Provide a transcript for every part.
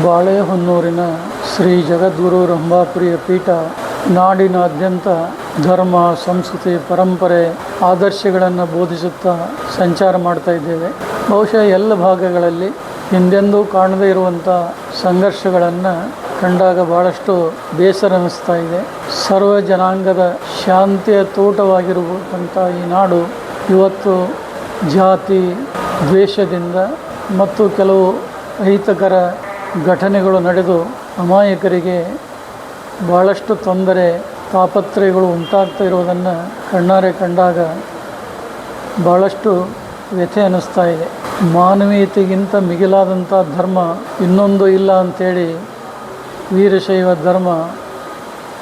ಬಾಳೆಹೊನ್ನೂರಿನ ಶ್ರೀ ಜಗದ್ಗುರು ರಂಭಾಪುರಿಯ ಪೀಠ ನಾಡಿನಾದ್ಯಂತ ಧರ್ಮ, ಸಂಸ್ಕೃತಿ, ಪರಂಪರೆ, ಆದರ್ಶಗಳನ್ನು ಬೋಧಿಸುತ್ತಾ ಸಂಚಾರ ಮಾಡ್ತಾ ಇದ್ದೇವೆ. ಬಹುಶಃ ಎಲ್ಲ ಭಾಗಗಳಲ್ಲಿ ಹಿಂದೆಂದೂ ಕಾಣದೇ ಇರುವಂಥ ಸಂಘರ್ಷಗಳನ್ನು ಕಂಡಾಗ ಭಾಳಷ್ಟು ಬೇಸರ ಅನ್ನಿಸ್ತಾ ಇದೆ. ಸರ್ವ ಜನಾಂಗದ ಶಾಂತಿಯ ತೋಟವಾಗಿರುವಂಥ ಈ ನಾಡು ಇವತ್ತು ಜಾತಿ ದ್ವೇಷದಿಂದ ಮತ್ತು ಕೆಲವು ಅಹಿತಕರ ಘಟನೆಗಳು ನಡೆದು ಅಮಾಯಕರಿಗೆ ಭಾಳಷ್ಟು ತೊಂದರೆ, ತಾಪತ್ರಯಗಳು ಉಂಟಾಗ್ತಾ ಇರುವುದನ್ನು ಕಣ್ಣಾರೆ ಕಂಡಾಗ ಭಾಳಷ್ಟು ವ್ಯಥೆ ಅನ್ನಿಸ್ತಾ ಇದೆ. ಮಾನವೀಯತೆಗಿಂತ ಮಿಗಿಲಾದಂಥ ಧರ್ಮ ಇನ್ನೊಂದು ಇಲ್ಲ ಅಂಥೇಳಿ ವೀರಶೈವ ಧರ್ಮ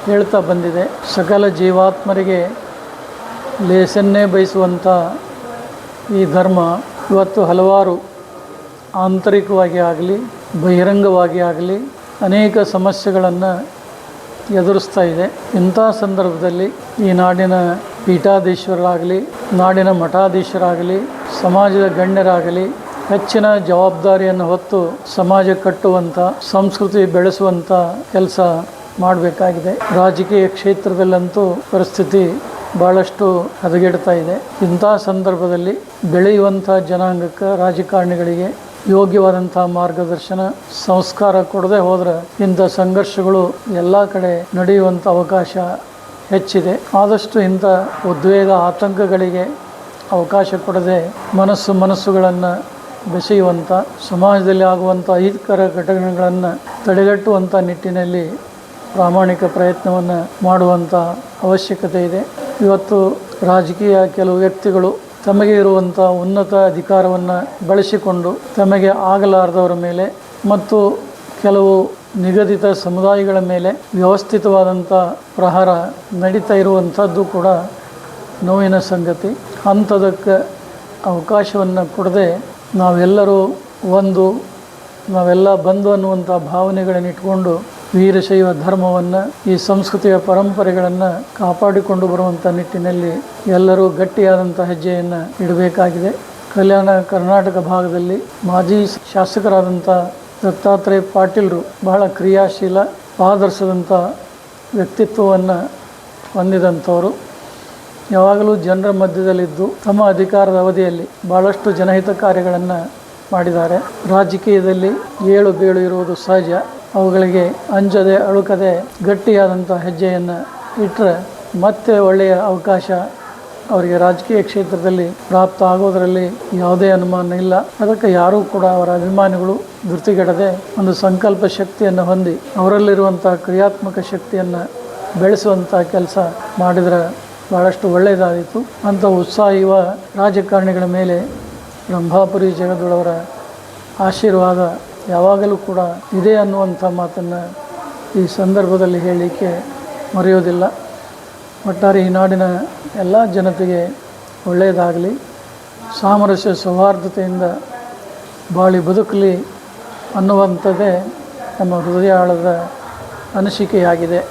ಹೇಳ್ತಾ ಬಂದಿದೆ. ಸಕಲ ಜೀವಾತ್ಮರಿಗೆ ಲೇಸನ್ನೇ ಬಯಸುವಂಥ ಈ ಧರ್ಮ ಇವತ್ತು ಹಲವಾರು ಆಂತರಿಕವಾಗಿ ಆಗಲಿ ಬಹಿರಂಗವಾಗಿ ಆಗಲಿ ಅನೇಕ ಸಮಸ್ಯೆಗಳನ್ನು ಎದುರಿಸ್ತಾ ಇದೆ. ಇಂಥ ಸಂದರ್ಭದಲ್ಲಿ ಈ ನಾಡಿನ ಪೀಠಾಧೀಶ್ವರರಾಗಲಿ, ನಾಡಿನ ಮಠಾಧೀಶರಾಗಲಿ, ಸಮಾಜದ ಗಣ್ಯರಾಗಲಿ ಹೆಚ್ಚಿನ ಜವಾಬ್ದಾರಿಯನ್ನು ಹೊತ್ತು ಸಮಾಜ ಕಟ್ಟುವಂಥ, ಸಂಸ್ಕೃತಿ ಬೆಳೆಸುವಂಥ ಕೆಲಸ ಮಾಡಬೇಕಾಗಿದೆ. ರಾಜಕೀಯ ಕ್ಷೇತ್ರದಲ್ಲಂತೂ ಪರಿಸ್ಥಿತಿ ಭಾಳಷ್ಟು ಹದಗೆಡ್ತಾ ಇದೆ. ಇಂಥ ಸಂದರ್ಭದಲ್ಲಿ ಬೆಳೆಯುವಂಥ ಜನಾಂಗಕ್ಕೆ, ರಾಜಕಾರಣಿಗಳಿಗೆ ಯೋಗ್ಯವಾದಂಥ ಮಾರ್ಗದರ್ಶನ, ಸಂಸ್ಕಾರ ಕೊಡದೆ ಹೋದರೆ ಇಂಥ ಸಂಘರ್ಷಗಳು ಎಲ್ಲ ಕಡೆ ನಡೆಯುವಂಥ ಅವಕಾಶ ಹೆಚ್ಚಿದೆ. ಆದಷ್ಟು ಇಂಥ ಉದ್ವೇಗ, ಆತಂಕಗಳಿಗೆ ಅವಕಾಶ ಕೊಡದೆ ಮನಸ್ಸುಗಳನ್ನು ಬೆಸೆಯುವಂಥ, ಸಮಾಜದಲ್ಲಿ ಆಗುವಂಥ ಅಹಿತಕರ ಘಟನೆಗಳನ್ನು ತಡೆಗಟ್ಟುವಂಥ ನಿಟ್ಟಿನಲ್ಲಿ ಪ್ರಾಮಾಣಿಕ ಪ್ರಯತ್ನವನ್ನು ಮಾಡುವಂಥ ಅವಶ್ಯಕತೆ ಇದೆ. ಇವತ್ತು ರಾಜಕೀಯ ಕೆಲವು ವ್ಯಕ್ತಿಗಳು ತಮಗೆ ಇರುವಂಥ ಉನ್ನತ ಅಧಿಕಾರವನ್ನು ಬಳಸಿಕೊಂಡು ತಮಗೆ ಆಗಲಾರದವರ ಮೇಲೆ ಮತ್ತು ಕೆಲವು ನಿಗದಿತ ಸಮುದಾಯಗಳ ಮೇಲೆ ವ್ಯವಸ್ಥಿತವಾದಂಥ ಪ್ರಹಾರ ನಡೀತಾ ಇರುವಂಥದ್ದು ಕೂಡ ನೋವಿನ ಸಂಗತಿ. ಅಂಥದಕ್ಕೆ ಅವಕಾಶವನ್ನು ಕೊಡದೆ ನಾವೆಲ್ಲರೂ ನಾವೆಲ್ಲ ಬಂದು ಅನ್ನುವಂಥ ಭಾವನೆಗಳನ್ನು ಇಟ್ಕೊಂಡು ವೀರಶೈವ ಧರ್ಮವನ್ನು, ಈ ಸಂಸ್ಕೃತಿಯ ಪರಂಪರೆಗಳನ್ನು ಕಾಪಾಡಿಕೊಂಡು ಬರುವಂಥ ನಿಟ್ಟಿನಲ್ಲಿ ಎಲ್ಲರೂ ಗಟ್ಟಿಯಾದಂಥ ಹೆಜ್ಜೆಯನ್ನು ಇಡಬೇಕಾಗಿದೆ. ಕಲ್ಯಾಣ ಕರ್ನಾಟಕ ಭಾಗದಲ್ಲಿ ಮಾಜಿ ಶಾಸಕರಾದಂಥ ದತ್ತಾತ್ರೇಯ ಪಾಟೀಲರು ಬಹಳ ಕ್ರಿಯಾಶೀಲ, ಆದರ್ಶದಂಥ ವ್ಯಕ್ತಿತ್ವವನ್ನು ಹೊಂದಿದಂಥವರು. ಯಾವಾಗಲೂ ಜನರ ಮಧ್ಯದಲ್ಲಿದ್ದು ತಮ್ಮ ಅಧಿಕಾರದ ಅವಧಿಯಲ್ಲಿ ಭಾಳಷ್ಟು ಜನಹಿತ ಕಾರ್ಯಗಳನ್ನು ಮಾಡಿದ್ದಾರೆ. ರಾಜಕೀಯದಲ್ಲಿ ಏಳು ಬೀಳು ಇರುವುದು ಸಹಜ. ಅವುಗಳಿಗೆ ಅಂಜದೆ ಅಳುಕದೆ ಗಟ್ಟಿಯಾದಂಥ ಹೆಜ್ಜೆಯನ್ನು ಇಟ್ಟರೆ ಮತ್ತೆ ಒಳ್ಳೆಯ ಅವಕಾಶ ಅವರಿಗೆ ರಾಜಕೀಯ ಕ್ಷೇತ್ರದಲ್ಲಿ ಪ್ರಾಪ್ತ ಆಗೋದರಲ್ಲಿ ಯಾವುದೇ ಅನುಮಾನ ಇಲ್ಲ. ಅದಕ್ಕೆ ಯಾರೂ ಕೂಡ ಅವರ ಅಭಿಮಾನಿಗಳು ಧೃತಿಗೆಡದೆ ಒಂದು ಸಂಕಲ್ಪ ಶಕ್ತಿಯನ್ನು ಹೊಂದಿ ಅವರಲ್ಲಿರುವಂಥ ಕ್ರಿಯಾತ್ಮಕ ಶಕ್ತಿಯನ್ನು ಬೆಳೆಸುವಂಥ ಕೆಲಸ ಮಾಡಿದರೆ ಭಾಳಷ್ಟು ಒಳ್ಳೆಯದಾಯಿತು. ಅಂಥ ಉತ್ಸಾಹಿವ ರಾಜಕಾರಣಿಗಳ ಮೇಲೆ ರಂಭಾಪುರಿ ಜಗದ್ಗುರುವರ ಆಶೀರ್ವಾದ ಯಾವಾಗಲೂ ಕೂಡ ಇದೆ ಅನ್ನುವಂಥ ಮಾತನ್ನು ಈ ಸಂದರ್ಭದಲ್ಲಿ ಹೇಳಲಿಕ್ಕೆ ಮರೆಯೋದಿಲ್ಲ. ಒಟ್ಟಾರೆ ಈ ನಾಡಿನ ಎಲ್ಲ ಜನತೆಗೆ ಒಳ್ಳೆಯದಾಗಲಿ, ಸಾಮರಸ್ಯ ಸೌಹಾರ್ದತೆಯಿಂದ ಬಾಳಿ ಬದುಕಲಿ ಅನ್ನುವಂಥದ್ದೇ ನಮ್ಮ ಹೃದಯಾಳದ ಅನಿಸಿಕೆಯಾಗಿದೆ.